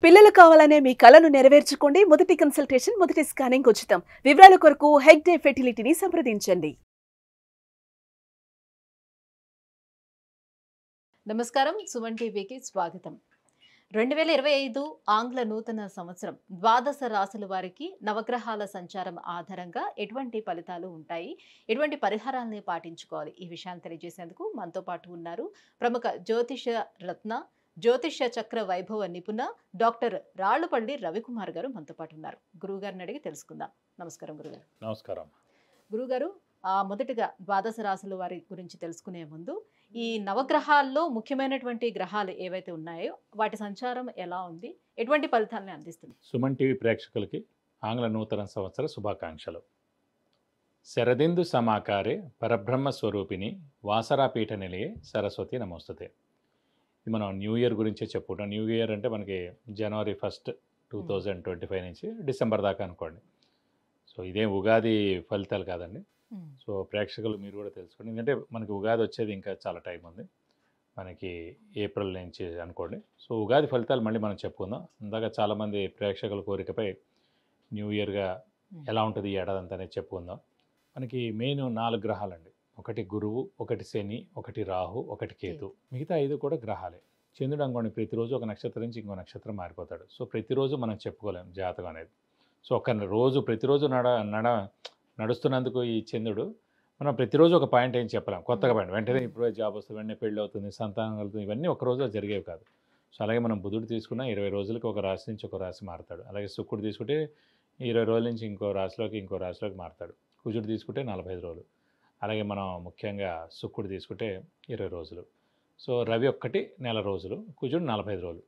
పిల్లలు కావాలనే మీ కలను నెరవేర్చుకోండి. మొదటి కన్సల్టేషన్, మొదటి స్కానింగ్ ఉచితం. వివరాల కొరకు హెగ్డే ఫెర్టిలిటీని సంప్రదించండి. నమస్కారం, సుమన్ టీవీకి స్వాగతం. 2025 ఆంగ్ల నూతన సంవత్సరం ద్వాదశ రాశుల వారికి నవగ్రహాల సంచారం ఆధారంగా ఎటువంటి ఫలితాలు ఉంటాయి, ఎటువంటి పరిహారాలని పాటించుకోవాలి, ఈ విషయాన్ని తెలియజేసేందుకు మనతో పాటు ఉన్నారు ప్రముఖ జ్యోతిష రత్న, జ్యోతిష చక్ర వైభవ నిపుణ డాక్టర్ రాళ్లపల్లి రవికుమార్ గారు మనతో పాటు ఉన్నారు. గురువుగారిని అడిగి తెలుసుకుందాం. నమస్కారం గురుగారు. నమస్కారం గురుగారు, మొదటిగా ద్వాదశ రాశుల వారి గురించి తెలుసుకునే ముందు ఈ నవగ్రహాల్లో ముఖ్యమైనటువంటి గ్రహాలు ఏవైతే ఉన్నాయో వాటి సంచారం ఎలా ఉంది, ఎటువంటి ఫలితాలను అందిస్తుంది? సుమన్ టీవీ ప్రేక్షకులకి ఆంగ్ల నూతన సంవత్సర శుభాకాంక్షలు. శరదిందు సమాకారే పరబ్రహ్మ స్వరూపిణి వాసరాపీఠ నిలయే సరస్వతి నమోస్తుతే. ఇది మనం న్యూ ఇయర్ గురించే చెప్పుకుంటాం. న్యూ ఇయర్ అంటే మనకి జనవరి 1, 2025 నుంచి డిసెంబర్ దాకా అనుకోండి. సో ఇదేం ఉగాది ఫలితాలు కాదండి. సో ప్రేక్షకులు మీరు కూడా తెలుసుకోండి, ఎందుకంటే మనకి ఉగాది వచ్చేది ఇంకా చాలా టైం ఉంది, మనకి ఏప్రిల్ నుంచి అనుకోండి. సో ఉగాది ఫలితాలు మళ్ళీ మనం చెప్పుకుందాం. ఇందాక చాలామంది ప్రేక్షకుల కోరికపై న్యూ ఇయర్గా ఎలా ఉంటుంది ఈ ఏడాది అంతా అనేది చెప్పుకుందాం. మనకి మెయిన్ 4 గ్రహాలండి. ఒకటి గురువు, ఒకటి శని, ఒకటి రాహు, ఒకటి కేతు. మిగతా 5 కూడా గ్రహాలే. చంద్రుడు అనుకోండి ప్రతిరోజు ఒక నక్షత్రం నుంచి ఇంకో నక్షత్రం మారిపోతాడు. సో ప్రతిరోజు మనం చెప్పుకోలేం జాతకం అనేది. సో ప్రతిరోజు నడుస్తున్నందుకు ఈ చంద్రుడు మనం ప్రతిరోజు ఒక పాయింట్ ఏం చెప్పలేం, కొత్తగా పాయింట్ వెంటనే ఇప్పుడు జాబ్ వస్తుంది, వెంటనే పెళ్ళి అవుతుంది, సంతానం కలుగుతుంది, ఇవన్నీ ఒక రోజులో జరిగేవి కాదు. సో అలాగే మనం బుధుడు తీసుకున్న 20 రోజులకి ఒక రాశి నుంచి ఒక రాశి మారుతాడు. అలాగే శుక్రుడు తీసుకుంటే 20 రోజుల నుంచి ఇంకో రాశిలోకి మారుతాడు. కుజుడు తీసుకుంటే 45 రోజులు. అలాగే మనం ముఖ్యంగా శుక్రుడు తీసుకుంటే 20 రోజులు. సో రవి ఒక్కటి నెల రోజులు, కుజుడు 45 రోజులు.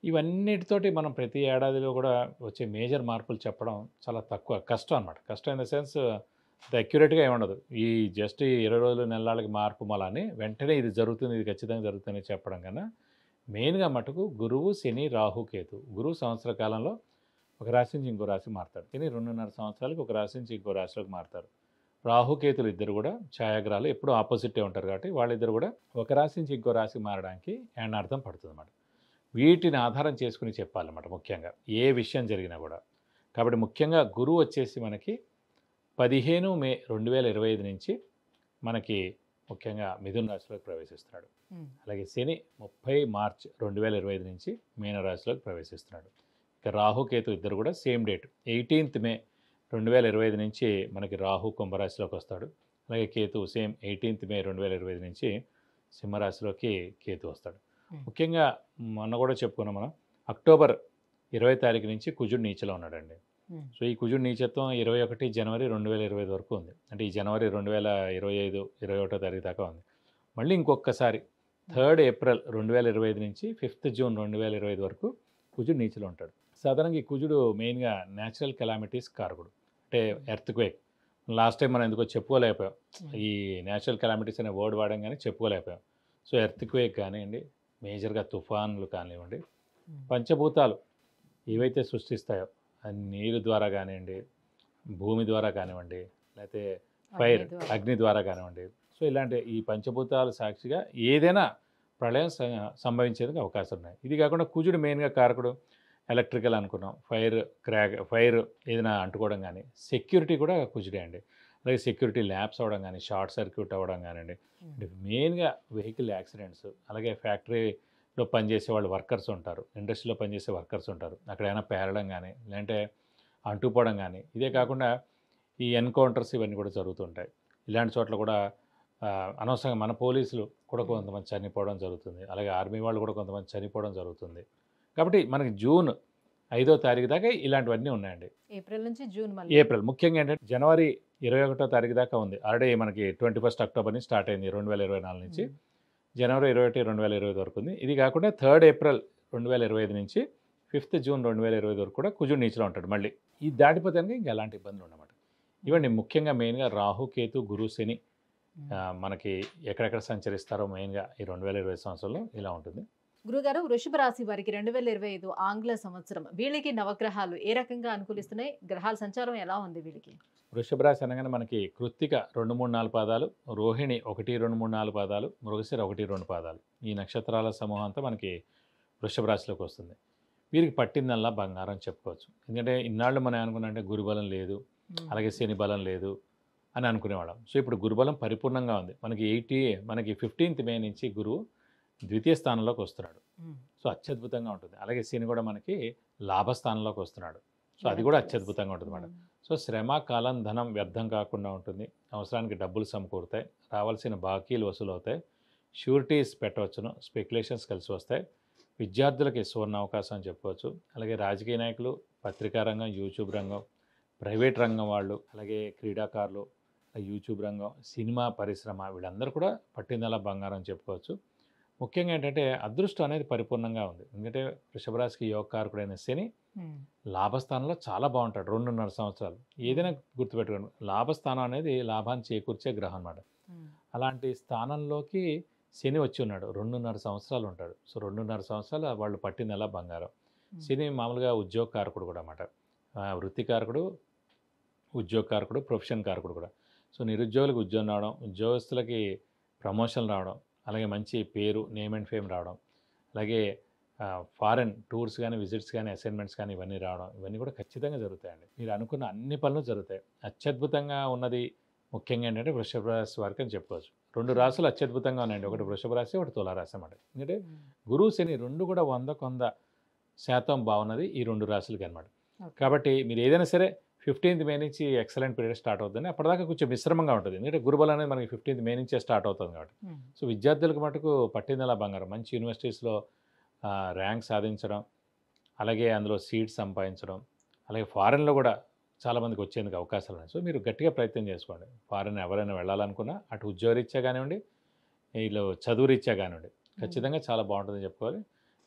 ఇవన్నిటితోటి మనం ప్రతి ఏడాదిలో కూడా వచ్చే మేజర్ మార్పులు చెప్పడం చాలా తక్కువ, కష్టం అనమాట. కష్టం ఇన్ ద సెన్స్ అక్యురేట్గా ఏముండదు. ఈ జస్ట్ 20 రోజులు నెలలకి మార్పు మళ్ళీ వెంటనే ఇది జరుగుతుంది, ఇది ఖచ్చితంగా జరుగుతుంది చెప్పడం కన్నా మెయిన్గా మటుకు గురువు, శని, రాహు, కేతు. గురువు సంవత్సర కాలంలో ఒక రాశి నుంచి ఇంకో రాశి మారుతాడు. శని 2.5 సంవత్సరాలకి ఒక రాశి నుంచి ఇంకో రాశిలోకి మారుతారు. రాహుకేతులు ఇద్దరు కూడా ఛాయాగ్రహాలు, ఎప్పుడూ ఆపోజిటే ఉంటారు కాబట్టి వాళ్ళిద్దరు కూడా ఒక రాశి నుంచి ఇంకో రాశి మారడానికి అర్థం పడుతుంది అన్నమాట. వీటిని ఆధారం చేసుకుని చెప్పాలన్నమాట ముఖ్యంగా ఏ విషయం జరిగినా కూడా. కాబట్టి ముఖ్యంగా గురువు వచ్చేసి మనకి 15 మే 2025 నుంచి మనకి ముఖ్యంగా మిథున రాశిలోకి ప్రవేశిస్తున్నాడు. అలాగే శని 30 మార్చ్ 2025 నుంచి మీన రాశిలోకి ప్రవేశిస్తున్నాడు. ఇక రాహుకేతు ఇద్దరు కూడా సేమ్ డేట్ 18th మే 2025 నుంచి మనకి రాహు కుంభరాశిలోకి వస్తాడు. అలాగే కేతు సేమ్ 18th మే 2025 నుంచి సింహరాశిలోకి కేతు వస్తాడు. ముఖ్యంగా మొన్న కూడా చెప్పుకున్నాం మనం, అక్టోబర్ 20 తారీఖు నుంచి కుజుడు నీచలో ఉన్నాడండి. సో ఈ కుజుడు నీచత్వం 21 జనవరి 2025 వరకు ఉంది. అంటే ఈ జనవరి 2025 21వ తారీఖు దాకా ఉంది. మళ్ళీ ఇంకొకసారి 3rd ఏప్రిల్ 2025 నుంచి 5th జూన్ 2025 వరకు కుజుడు నీచలో ఉంటాడు. సాధారణంగా ఈ కుజుడు మెయిన్గా న్యాచురల్ కెలామిటీస్ కారకుడు, అంటే ఎర్త్క్వేక్. లాస్ట్ టైం మనం ఎందుకో చెప్పుకోలేకపోయాం, ఈ న్యాచురల్ కెలామిటీస్ అనే వర్డ్ వాడడం కానీ చెప్పుకోలేకపోయాం. సో ఎర్త్క్వేక్ కానివ్వండి, మేజర్గా తుఫాన్లు కానివ్వండి, పంచభూతాలు ఏవైతే సృష్టిస్తాయో నీరు ద్వారా కానివ్వండి, భూమి ద్వారా కానివ్వండి, లేకపోతే ఫైర్ అగ్ని ద్వారా కానివ్వండి, సో ఇలాంటి ఈ పంచభూతాలు సాక్షిగా ఏదైనా ప్రళయం సంభవించేందుకు అవకాశం ఉన్నాయి. ఇది కాకుండా కుజుడు మెయిన్గా కారకుడు ఎలక్ట్రికల్ అనుకున్నాం, ఫైర్ ఏదైనా అంటుకోవడం కానీ, సెక్యూరిటీ కూడా కుజుడే అండి. అలాగే సెక్యూరిటీ ల్యాబ్స్ అవ్వడం కానీ, షార్ట్ సర్క్యూట్ అవ్వడం కానివ్వండి, మెయిన్గా వెహికల్ యాక్సిడెంట్స్, అలాగే ఫ్యాక్టరీలో పనిచేసే వాళ్ళు వర్కర్స్ ఉంటారు, ఇండస్ట్రీలో పనిచేసే వర్కర్స్ ఉంటారు, అక్కడైనా పేరడం కానీ లేదంటే అంటుపోవడం కానీ. ఇదే కాకుండా ఈ ఎన్కౌంటర్స్ ఇవన్నీ కూడా జరుగుతుంటాయి. ఇలాంటి చోట్ల కూడా అనవసరంగా మన పోలీసులు కూడా కొంతమంది చనిపోవడం జరుగుతుంది. అలాగే ఆర్మీ వాళ్ళు కూడా కొంతమంది చనిపోవడం జరుగుతుంది. కాబట్టి మనకి జూన్ 5వ తారీఖు దాకా ఇలాంటివన్నీ ఉన్నాయండి. ఏప్రిల్ నుంచి జూన్, ఏప్రిల్ ముఖ్యంగా ఏంటంటే జనవరి 21వ తారీఖు దాకా ఉంది. ఆల్రెడీ మనకి 21 అక్టోబర్ నుంచి స్టార్ట్ అయింది 2024 నుంచి జనవరి 21, 2025 వరకు ఉంది. ఇది కాకుండా 3rd ఏప్రిల్ 2025 నుంచి 5th జూన్ 2025 వరకు కూడా కుజుడు నీచలో ఉంటాడు. మళ్ళీ ఇది దాటిపోతే ఇంకా ఎలాంటి ఇబ్బందులు ఉండమాట. ఇవన్నీ ముఖ్యంగా మెయిన్గా రాహు, కేతు, గురు, శని మనకి ఎక్కడెక్కడ సంచరిస్తారో మెయిన్గా ఈ 2025 సంవత్సరంలో ఇలా ఉంటుంది. గురుగారు, వృషభ రాశి వారికి 2025 ఆంగ్ల సంవత్సరం వీళ్ళకి నవగ్రహాలు ఏ రకంగా అనుకూలిస్తున్నాయి? గ్రహాల సంచారం ఎలా ఉంది వీళ్ళకి? వృషభ రాశి అనగానే మనకి కృత్తిక 2, 3, 4 పాదాలు, రోహిణి 1, 2, 3, 4 పాదాలు, మృగశిర 1, 2 పాదాలు, ఈ నక్షత్రాల సమూహం అంతా మనకి వృషభ రాశిలోకి వస్తుంది. వీరికి పట్టిందల్లా బంగారం చెప్పుకోవచ్చు. ఎందుకంటే ఇన్నాళ్ళు మనం అనుకున్నామంటే గురుబలం లేదు, అలాగే శని బలం లేదు అని అనుకునేవాళ్ళం. సో ఇప్పుడు గురుబలం పరిపూర్ణంగా ఉంది. మనకి 15th మే నుంచి గురువు ద్వితీయ స్థానంలోకి వస్తున్నాడు. సో అత్యద్భుతంగా ఉంటుంది. అలాగే శని కూడా మనకి లాభస్థానంలోకి వస్తున్నాడు. సో అది కూడా అత్యద్భుతంగా ఉంటుంది మేడం. సో శ్రమ, కాలం, ధనం వ్యర్థం కాకుండా ఉంటుంది. అవసరానికి డబ్బులు సమకూరుతాయి, రావాల్సిన బాకీలు వసూలవుతాయి, షూరిటీస్ పెట్టవచ్చును, స్పెక్యులేషన్స్ కలిసి వస్తాయి. విద్యార్థులకి సువర్ణ అవకాశం అని చెప్పవచ్చు. అలాగే రాజకీయ నాయకులు, పత్రికా రంగం, యూట్యూబ్ రంగం, ప్రైవేట్ రంగం వాళ్ళు, అలాగే క్రీడాకారులు, యూట్యూబ్ రంగం, సినిమా పరిశ్రమ వీళ్ళందరూ కూడా పట్టిందల్లా బంగారం అని చెప్పుకోవచ్చు. ముఖ్యంగా ఏంటంటే అదృష్టం అనేది పరిపూర్ణంగా ఉంది. ఎందుకంటే వృషభ రాశికి యోగకారకుడైన శని లాభస్థానంలో చాలా బాగుంటాడు 2.5 సంవత్సరాలు. ఏదైనా గుర్తుపెట్టుకోండి, లాభస్థానం అనేది లాభాన్ని చేకూర్చే గ్రహం అన్నమాట. అలాంటి స్థానంలోకి శని వచ్చి ఉన్నాడు, 2.5 సంవత్సరాలు ఉంటాడు. సో 2.5 సంవత్సరాలు వాళ్ళు పట్టిందల్లా బంగారం. శని మామూలుగా ఉద్యోగకారకుడు కూడా అన్నమాట. వృత్తికారకుడు, ఉద్యోగకారకుడు, ప్రొఫెషన్ కారకుడు కూడా. సో నిరుద్యోగులకు ఉద్యోగం రావడం, ఉద్యోగస్తులకి ప్రమోషన్ రావడం, అలాగే మంచి పేరు, నేమ్ అండ్ ఫేమ్ రావడం, అలాగే ఫారెన్ టూర్స్ కానీ, విజిట్స్ కానీ, అసైన్మెంట్స్ కానీ ఇవన్నీ రావడం, ఇవన్నీ కూడా ఖచ్చితంగా జరుగుతాయండి. మీరు అనుకున్న అన్ని పనులు జరుగుతాయి. అత్యద్భుతంగా ఉన్నది ముఖ్యంగా ఏంటంటే వృషభ రాశి వారికి అని చెప్పుకోవచ్చు. 2 రాశులు అత్యద్భుతంగా ఉన్నాయండి. ఒకటి వృషభ రాశి, ఒకటి తులారాశి అన్నమాట. ఎందుకంటే గురువు శని 2 కూడా 100% బాగున్నది ఈ 2 రాశులకి అనమాట. కాబట్టి మీరు ఏదైనా సరే 15th మే నుంచి ఎక్సలెంట్ పీరియడ్ స్టార్ట్ అవుతుంది. అప్పటిదాకా కొంచెం మిశ్రమంగా ఉంటుంది. ఎందుకంటే గురుబలం అనేది మనకి 15th మే నుంచే స్టార్ట్ అవుతుంది కాబట్టి. సో విద్యార్థులకు మటుకు పట్టిందల్లా బంగారం. మంచి యూనివర్సిటీస్లో ర్యాంక్ సాధించడం, అలాగే అందులో సీట్స్ సంపాదించడం, అలాగే ఫారెన్లో కూడా చాలామందికి వచ్చేందుకు అవకాశాలు ఉన్నాయి. సో మీరు గట్టిగా ప్రయత్నం చేసుకోండి. ఫారెన్ ఎవరైనా వెళ్ళాలనుకున్నా అటు ఉద్యోగరీత్యా కానివ్వండి, వీళ్ళు చదువు రీత్యా కానివ్వండి, ఖచ్చితంగా చాలా బాగుంటుందని చెప్పుకోవాలి.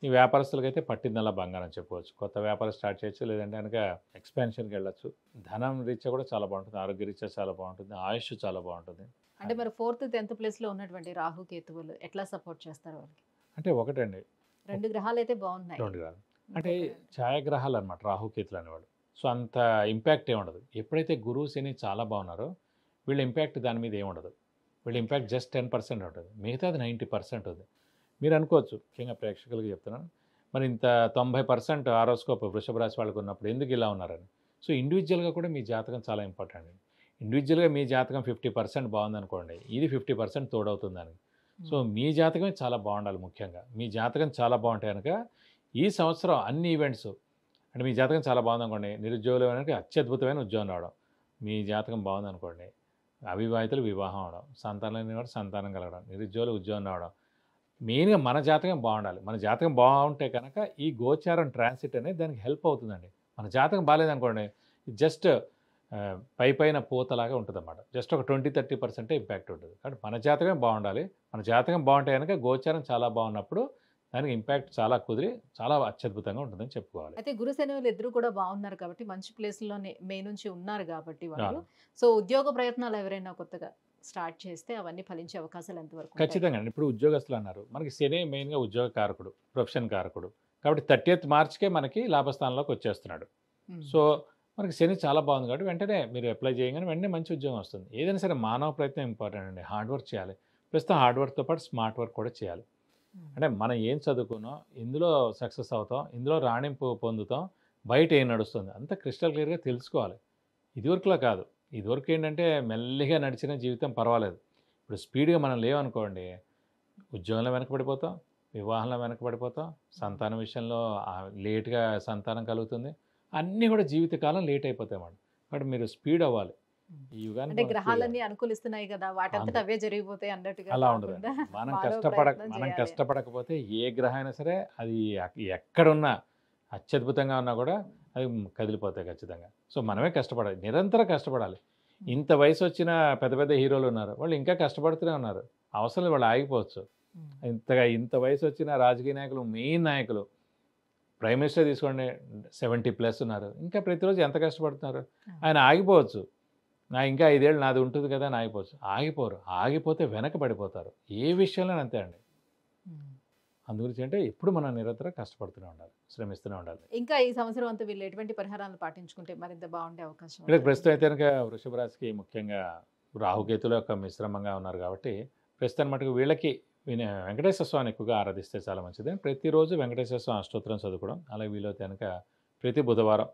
ఈ వ్యాపారస్తులకైతే పట్టిందల్లా బంగారం చెప్పుకోవచ్చు. కొత్త వ్యాపారం స్టార్ట్ చేయొచ్చు, లేదంటే కనుక ఎక్స్పాన్షన్కి వెళ్ళొచ్చు. ధనం రీత్యా కూడా చాలా బాగుంటుంది, ఆరోగ్య రీత్యా చాలా బాగుంటుంది, ఆయుష్ చాలా బాగుంటుంది. అంటే మరి 4th, 10th ప్లేస్లో ఉన్నటువంటి రాహు కేతువులు ఎట్లా సపోర్ట్ చేస్తారు వాళ్ళకి? అంటే ఒకటండి, 2 గ్రహాలు అయితే బాగున్నాయి. 2 గ్రహాలు అంటే ఛాయాగ్రహాలు అనమాట రాహుకేతులు అనేవాడు. సో అంత ఇంపాక్ట్ ఏముండదు. ఎప్పుడైతే గురువు శని చాలా బాగున్నారో వీళ్ళ ఇంపాక్ట్ దాని మీద ఏముండదు. వీళ్ళ ఇంపాక్ట్ జస్ట్ 10% ఉంటుంది, మిగతాది 90% ఉంది. మీరు అనుకోవచ్చు, ముఖ్యంగా ప్రేక్షకులకు చెప్తున్నాను, మరి ఇంత 90% ఆరోస్కోప్ వృషభ రాశి వాళ్ళకు ఉన్నప్పుడు ఎందుకు ఇలా ఉన్నారని. సో ఇండివిజువల్గా కూడా మీ జాతకం చాలా ఇంపార్టెంట్ అండి. ఇండివిజువల్గా మీ జాతకం 50% బాగుందనుకోండి, ఇది 50% తోడవుతుంది దానికి. సో మీ జాతకమే చాలా బాగుండాలి. ముఖ్యంగా మీ జాతకం చాలా బాగుంటే కనుక ఈ సంవత్సరం అన్ని ఈవెంట్స్, అంటే మీ జాతకం చాలా బాగుందనుకోండి, నిరుద్యోగులు కనుక అత్యద్భుతమైన ఉద్యోగం రావడం, మీ జాతకం బాగుందనుకోండి అవివాహితులు వివాహం అవడం, సంతానం లేని వాడు సంతానం కలగడం, నిరుద్యోగులు ఉద్యోగం రావడం. మెయిన్గా మన జాతకం బాగుండాలి. మన జాతకం బాగుంటే కనుక ఈ గోచారం ట్రాన్సిట్ అనేది దానికి హెల్ప్ అవుతుందండి. మన జాతకం బాగాలేదనుకోండి, జస్ట్ పైన పూతలాగా ఉంటుంది అన్నమాట. జస్ట్ ఒక 20-30% ఇంపాక్ట్ ఉంటుంది. కాబట్టి మన జాతకం బాగుండాలి. మన జాతకం బాగుంటే కనుక గోచారం చాలా బాగున్నప్పుడు దానికి ఇంపాక్ట్ చాలా కుదిరి చాలా అత్యద్భుతంగా ఉంటుందని చెప్పుకోవాలి. అయితే గురు శనువులు ఇద్దరు కూడా బాగున్నారు కాబట్టి మంచి ప్లేస్లోనే మే నుంచి ఉన్నారు కాబట్టి వాళ్ళు. సో ఉద్యోగ ప్రయత్నాలు ఎవరైనా కొత్తగా స్టార్ట్ చేస్తే అవన్నీ ఫలించే అవకాశాలు ఎంతవరకు? ఖచ్చితంగా. ఇప్పుడు ఉద్యోగస్తులు అన్నారు, మనకి శని మెయిన్గా ఉద్యోగ కారకుడు, ప్రొఫెషన్ కారకుడు. కాబట్టి 30th మార్చ్కే మనకి లాభస్థానంలోకి వచ్చేస్తున్నాడు. సో మనకి శని చాలా బాగుంది కాబట్టి వెంటనే మీరు అప్లై చేయగానే వెంటనే మంచి ఉద్యోగం వస్తుంది. ఏదైనా సరే మానవ ప్రయత్నం ఇంపార్టెంట్ అండి. హార్డ్ వర్క్ చేయాలి. ప్రస్తుతం హార్డ్ వర్క్తో పాటు స్మార్ట్ వర్క్ కూడా చేయాలి. అంటే మనం ఏం చదువుకున్నాం, ఇందులో సక్సెస్ అవుతాం, ఇందులో రాణింపు పొందుతాం, బయట ఏం నడుస్తుంది అంతా క్రిస్టల్ క్లియర్గా తెలుసుకోవాలి. ఇదివరకులా కాదు. ఇదివరకు ఏంటంటే మెల్లిగా నడిచిన జీవితం పర్వాలేదు. ఇప్పుడు స్పీడ్గా మనం లేవనుకోండి, ఉద్యోగంలో వెనకబడిపోతాం, వివాహంలో వెనకబడిపోతాం, సంతానం విషయంలో లేట్గా సంతానం కలుగుతుంది, అన్నీ కూడా జీవితకాలం లేట్ అయిపోతాయి అన్నమాట. కాబట్టి మీరు స్పీడ్ అవ్వాలి. ఈ అంటే యుగానికి గ్రహాలన్నీ అనుకూలిస్తున్నాయి కదా, వాటంతట అవే జరిగిపోతాయి అన్నట్టుగా అలా ఉండదు. కాకుండా మనం ప్రయత్నం మనం చేయాలి. కష్టపడకపోతే ఏ గ్రహం అయినా సరే అది ఎక్కడున్నా అత్యద్భుతంగా ఉన్నా కూడా అది కదిలిపోతాయి ఖచ్చితంగా. సో మనమే కష్టపడాలి, నిరంతరం కష్టపడాలి. ఇంత వయసు వచ్చిన పెద్ద పెద్ద హీరోలు ఉన్నారు, వాళ్ళు ఇంకా కష్టపడుతూనే ఉన్నారు. అవసరం లేదు, వాళ్ళు ఆగిపోవచ్చు. ఇంత వయసు వచ్చిన రాజకీయ నాయకులు, మెయిన్ నాయకులు, ప్రైమ్ మినిస్టర్ తీసుకోండి, 70+ ఉన్నారు, ఇంకా ప్రతిరోజు ఎంత కష్టపడుతున్నారు. ఆయన ఆగిపోవచ్చు, ఇంకా 5 ఏళ్ళు నాది ఉంటుంది కదా అని ఆగిపోవచ్చు. ఆగిపోరు. ఆగిపోతే వెనకబడిపోతారు. ఏ విషయంలో అంతే అండి. అందుగురించి అంటే ఎప్పుడు మనం నిరంతరం కష్టపడుతూనే ఉండాలి, శ్రమిస్తూనే ఉండాలి. ఇంకా ఈ సంవత్సరం అంతా వీళ్ళు ఎటువంటి పరిహారాలు పాటించుకుంటే మరింత బాగుండే అవకాశం ఇక్కడ ఉంటుంది? ప్రస్తుతం అయితే కనుక వృషభ రాశికి ముఖ్యంగా రాహుకేతుల యొక్క మిశ్రమంగా ఉన్నారు కాబట్టి ప్రస్తుతం మటుకు వీళ్ళకి వెంకటేశ్వర స్వామిని ఎక్కువగా ఆరాధిస్తే చాలా మంచిది. ప్రతిరోజు వెంకటేశ్వర స్వామి అష్టోత్తరం చదువుకోవడం, అలాగే వీలైతే కనుక ప్రతి బుధవారం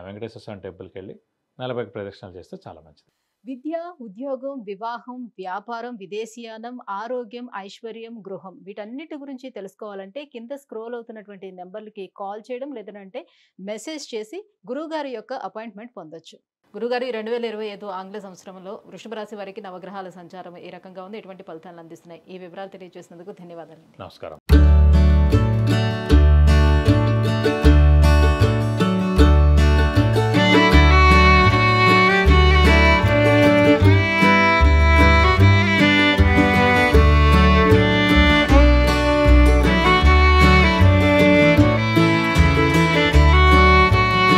వెంకటేశ్వర స్వామి టెంపుల్కి వెళ్ళి 40 ప్రదక్షిణాలు చేస్తే చాలా మంచిది. విద్య, ఉద్యోగం, వివాహం, వ్యాపారం, విదేశీయానం, ఆరోగ్యం, ఐశ్వర్యం, గృహం వీటన్నిటి గురించి తెలుసుకోవాలంటే కింద స్క్రోల్ అవుతున్నటువంటి నెంబర్లకి కాల్ చేయడం లేదంటే మెసేజ్ చేసి గురువుగారి యొక్క అపాయింట్మెంట్ పొందొచ్చు. గురుగారు 2025 ఆంగ్ల సంవత్సరంలో వృషభ రాశి వారికి నవగ్రహాల సంచారం ఏ రకంగా ఉంది, ఎటువంటి ఫలితాలను అందిస్తున్నాయి, ఈ వివరాలు తెలియజేసినందుకు ధన్యవాదాలు. నమస్కారం.